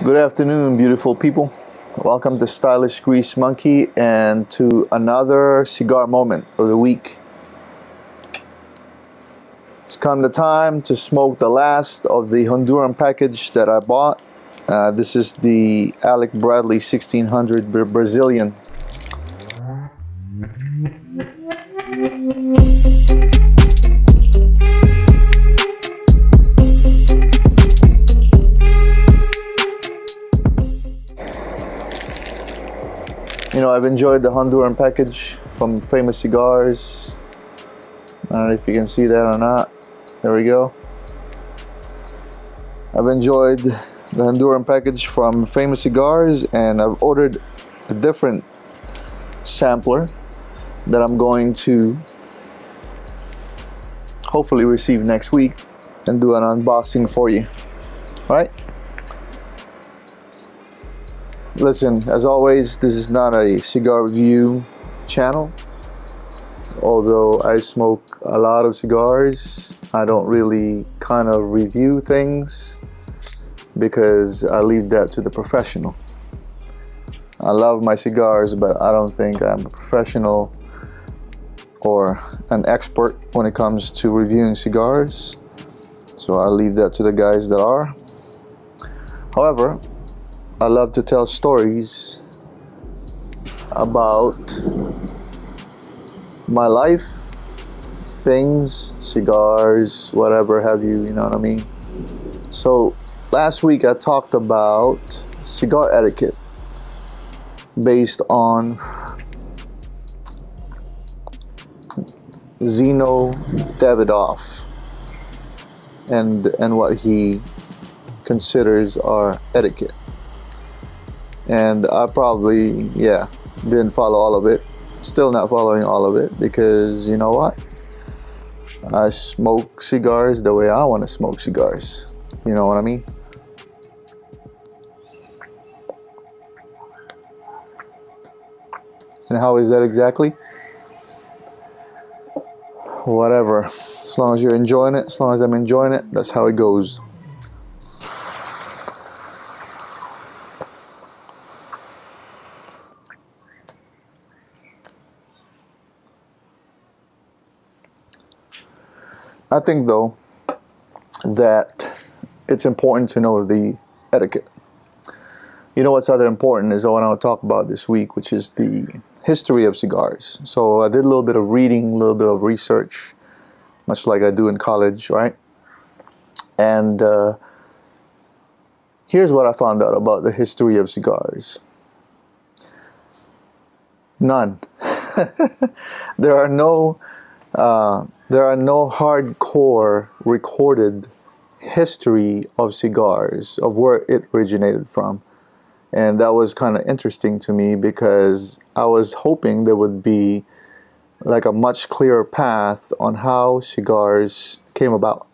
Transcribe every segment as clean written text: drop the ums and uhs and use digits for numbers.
Good afternoon, beautiful people. Welcome to Stylish Grease Monkey and to another cigar moment of the week. It's come the time to smoke the last of the Honduran package that I bought. This is the Alec Bradley 1600 Brazilian. You know, I've enjoyed the Honduran package from Famous Cigars. I don't know if you can see that or not. There we go. I've enjoyed the Honduran package from Famous Cigars, and I've ordered a different sampler that I'm going to hopefully receive next week and do an unboxing for you. All right? Listen, as always, this is not a cigar review channel. Although I smoke a lot of cigars, I don't really kind of review things because I leave that to the professional. I love my cigars, but I don't think I'm a professional or an expert when it comes to reviewing cigars. So I leave that to the guys that are. However, I love to tell stories about my life, things, cigars, whatever have you, you know what I mean? So last week I talked about cigar etiquette based on Zeno Davidoff and what he considers our etiquette. And I probably, didn't follow all of it. Still not following all of it because, you know what? I smoke cigars the way I want to smoke cigars. You know what I mean? And how is that exactly? Whatever. As long as you're enjoying it, as long as I'm enjoying it, that's how it goes. I think, though, that it's important to know the etiquette. You know what's other important is what I want to talk about this week, which is the history of cigars. So I did a little bit of reading, a little bit of research, much like I do in college, right? And here's what I found out about the history of cigars. None. There are no hardcore recorded history of cigars, of where it originated from. And that was kind of interesting to me because I was hoping there would be like a much clearer path on how cigars came about.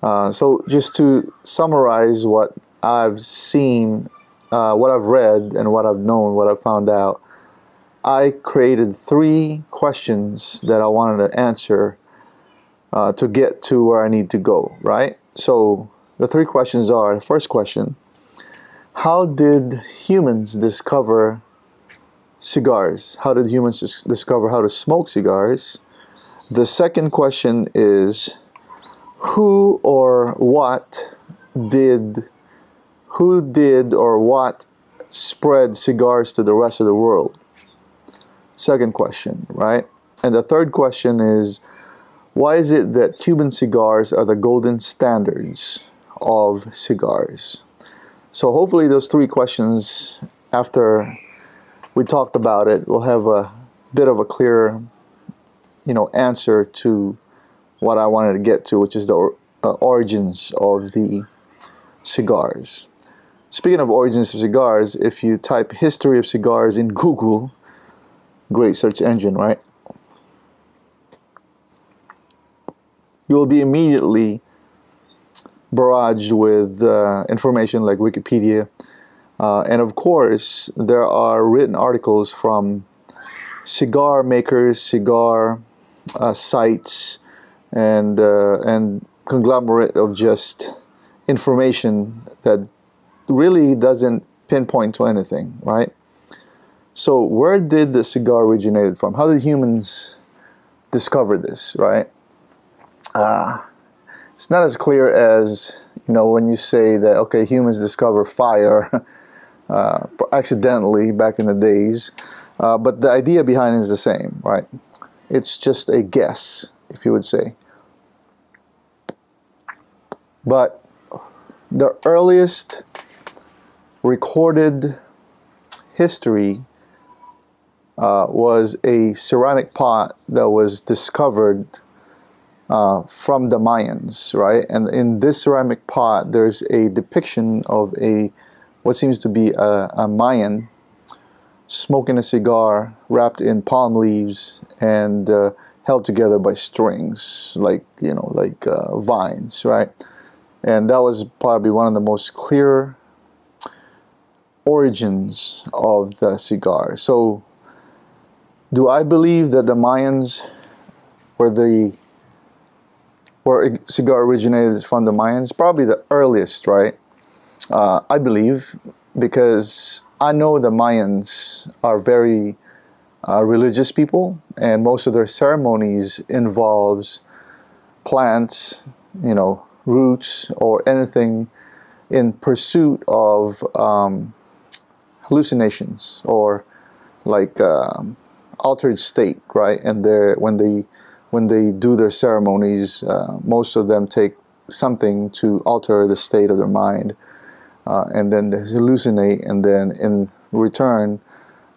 So just to summarize what I've seen, what I've read, and what I've known, what I've found out, I created 3 questions that I wanted to answer to get to where I need to go, right? So the 3 questions are, the first question, how did humans discover cigars? How did humans discover how to smoke cigars? The second question is, who or what spread cigars to the rest of the world? Second question, right? And the third question is, why is it that Cuban cigars are the golden standards of cigars? So hopefully those 3 questions, after we talked about it, will have a bit of a clearer, answer to what I wanted to get to, which is the origins of the cigars. Speaking of origins of cigars, if you type history of cigars in Google, great search engine, right? You will be immediately barraged with information like Wikipedia. And of course, there are written articles from cigar makers, cigar sites, and conglomerate of just information that really doesn't pinpoint to anything, right? So where did the cigar originated from? How did humans discover this, right? It's not as clear as, when you say that, okay, humans discover fire accidentally back in the days, but the idea behind it is the same, right? It's just a guess, if you would say. But the earliest recorded history was a ceramic pot that was discovered from the Mayans, right? And in this ceramic pot, there's a depiction of what seems to be a Mayan smoking a cigar wrapped in palm leaves and held together by strings, like vines, right? And that was probably one of the most clear origins of the cigar. So, do I believe that the Mayans where cigar originated from the Mayans? Probably the earliest, right? I believe, because I know the Mayans are very religious people, and most of their ceremonies involves plants, roots, or anything in pursuit of hallucinations or like altered state, right? And when they do their ceremonies, most of them take something to alter the state of their mind, and then they hallucinate, and then in return,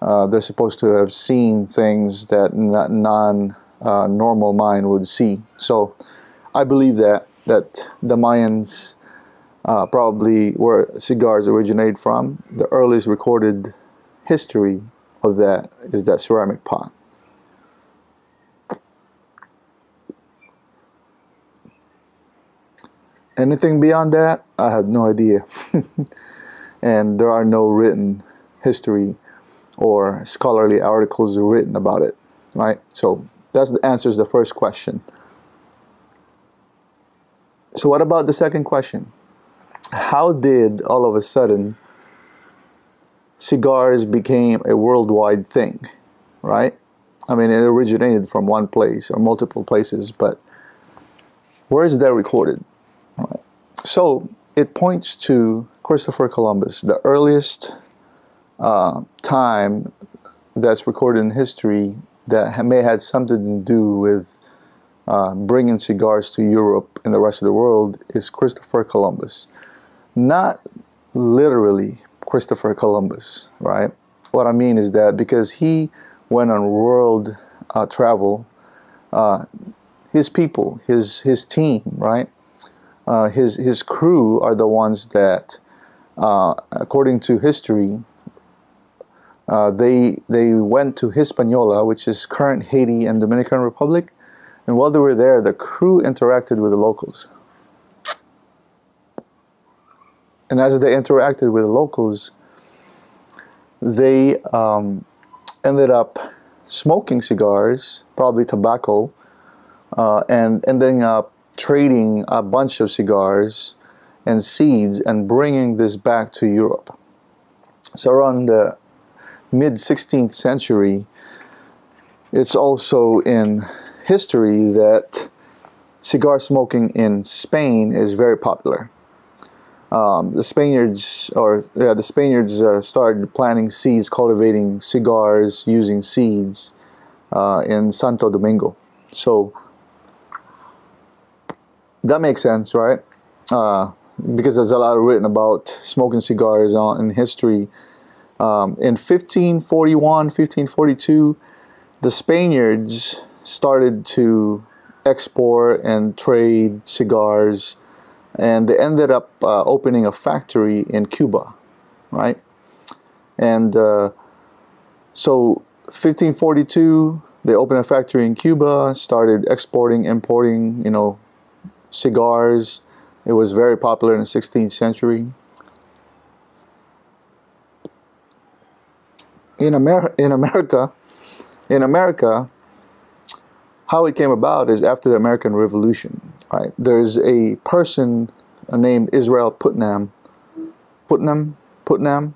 they're supposed to have seen things that non-normal mind would see. So I believe that the Mayans probably where cigars originate from. The earliest recorded history of that is that ceramic pot. Anything beyond that, I have no idea. And there are no written history or scholarly articles written about it, right? So that answers the first question. So what about the second question? How did all of a sudden cigars became a worldwide thing, right? I mean, it originated from one place or multiple places, but where is that recorded? Right. So it points to Christopher Columbus, the earliest time that's recorded in history that may had something to do with bringing cigars to Europe and the rest of the world is Christopher Columbus. Not literally Christopher Columbus, right? What I mean is that because he went on world travel, his people, his team, right? His crew are the ones that, according to history, they went to Hispaniola, which is current Haiti and Dominican Republic, and while they were there, the crew interacted with the locals. And as they interacted with the locals, they ended up smoking cigars, probably tobacco, and ending up trading a bunch of cigars and seeds and bringing this back to Europe. So around the mid-16th century, it's also in history that cigar smoking in Spain is very popular. The Spaniards started planting seeds, cultivating cigars using seeds in Santo Domingo. So that makes sense, right? Because there's a lot written about smoking cigars in history. In 1541, 1542, the Spaniards started to export and trade cigars, and they ended up opening a factory in Cuba, right? And so 1542, they opened a factory in Cuba, started exporting, importing, cigars. It was very popular in the 16th century. In America, how it came about is after the American Revolution, right? There's a person named Israel Putnam, Putnam,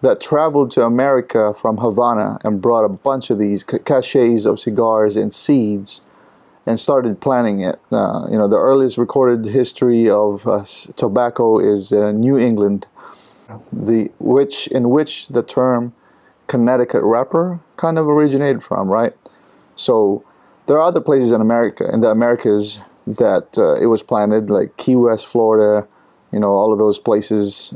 that traveled to America from Havana and brought a bunch of these caches of cigars and seeds and started planting it. The earliest recorded history of tobacco is New England, in which the term Connecticut wrapper kind of originated from, right? So there are other places in the Americas, that it was planted, like Key West, Florida, all of those places,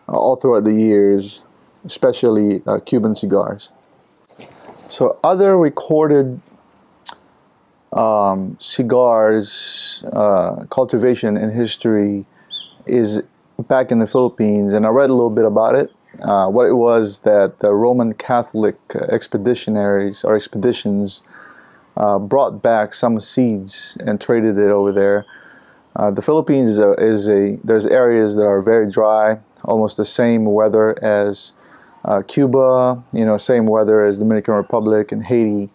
all throughout the years, especially Cuban cigars. So other recorded cigars cultivation in history is back in the Philippines, and I read a little bit about it. What it was that the Roman Catholic expeditions brought back some seeds and traded it over there. The Philippines there's areas that are very dry, almost the same weather as Cuba, same weather as Dominican Republic and Haiti,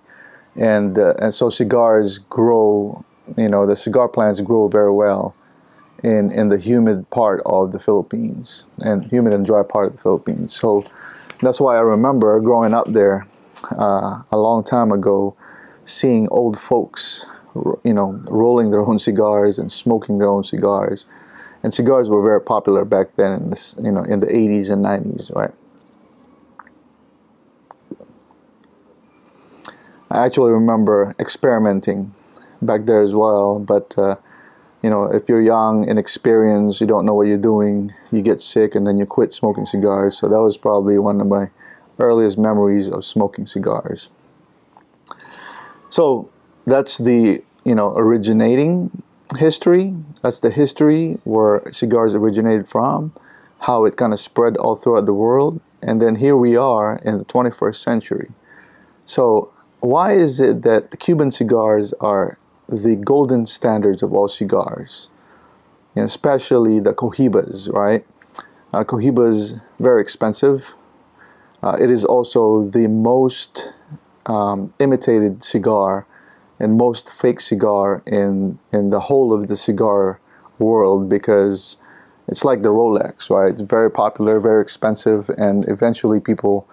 and so cigars grow, the cigar plants grow very well in the humid part of the Philippines, and humid and dry part of the Philippines. So that's why I remember growing up there a long time ago, seeing old folks, rolling their own cigars and smoking their own cigars. And cigars were very popular back then in this, in the 80s and 90s, right? I actually remember experimenting back there as well, but if you're young, inexperienced, you don't know what you're doing, you get sick and then you quit smoking cigars. So that was probably one of my earliest memories of smoking cigars. So that's the originating history. That's the history where cigars originated from, how it kind of spread all throughout the world, and then here we are in the 21st century. So why is it that the Cuban cigars are the golden standards of all cigars, especially the Cohibas, right? Cohibas, very expensive. It is also the most imitated cigar and most fake cigar in the whole of the cigar world, because it's like the Rolex, right? It's very popular, very expensive, and eventually people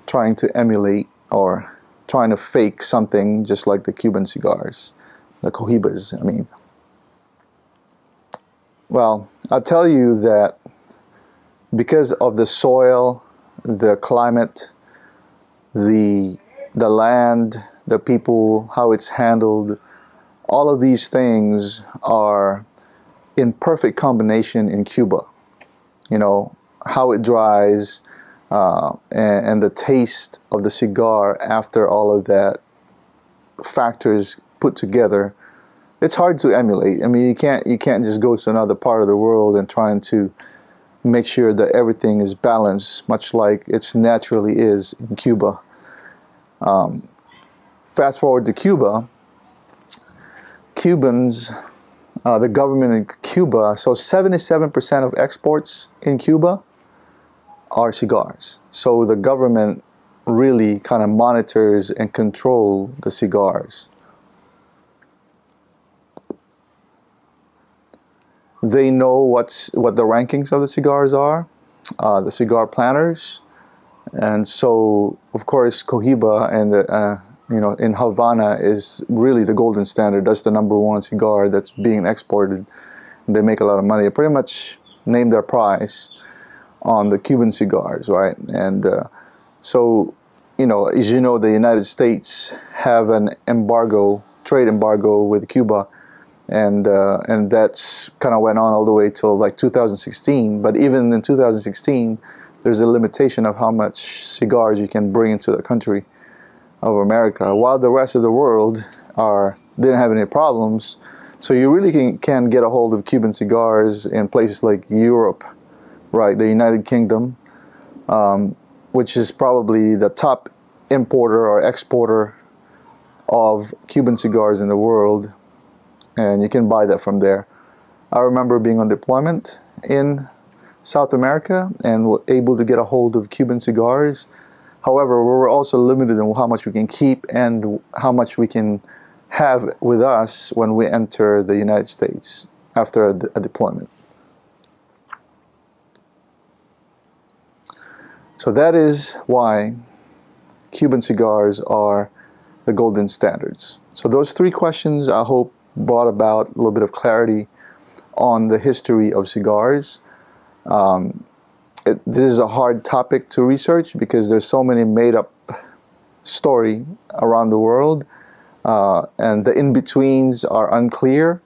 trying to emulate or trying to fake something just like the Cuban cigars, the Cohibas, I mean. Well, I'll tell you that because of the soil, the climate, the land, the people, how it's handled, all of these things are in perfect combination in Cuba. How it dries, and the taste of the cigar after all of that factors put together. It's hard to emulate. I mean, you can't just go to another part of the world and trying to make sure that everything is balanced, much like it naturally is in Cuba. Fast forward to Cuba. Cubans, the government in Cuba, so 77% of exports in Cuba are cigars. So the government really kind of monitors and control the cigars. They know what the rankings of the cigars are, the cigar planters, and so of course Cohiba and the in Havana is really the golden standard. That's the #1 cigar that's being exported. They make a lot of money. They pretty much name their price on the Cuban cigars, right? And so, as you know, the United States have an trade embargo with Cuba, and that's kind of went on all the way till like 2016. But even in 2016, there's a limitation of how much cigars you can bring into the country of America, while the rest of the world didn't have any problems. So you really can get a hold of Cuban cigars in places like Europe, right? The United Kingdom, which is probably the top importer or exporter of Cuban cigars in the world, and you can buy that from there. I remember being on deployment in South America and were able to get a hold of Cuban cigars. However, we were also limited in how much we can keep and how much we can have with us when we enter the United States after a deployment. So that is why Cuban cigars are the golden standards. So those three questions, I hope, brought about a little bit of clarity on the history of cigars. This is a hard topic to research because there's so many made-up story around the world, and the in-betweens are unclear.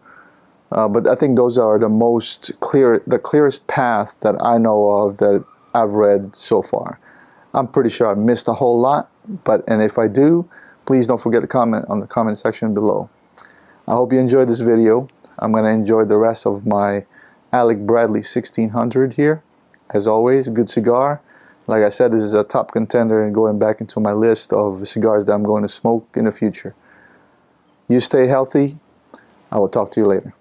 But I think those are the clearest path that I know of that I've read so far. I'm pretty sure I missed a whole lot, and if I do, please don't forget to comment on the comment section below. I hope you enjoyed this video. I'm going to enjoy the rest of my Alec Bradley 1600 here. As always, good cigar. Like I said, this is a top contender and going back into my list of cigars that I'm going to smoke in the future. You stay healthy. I will talk to you later.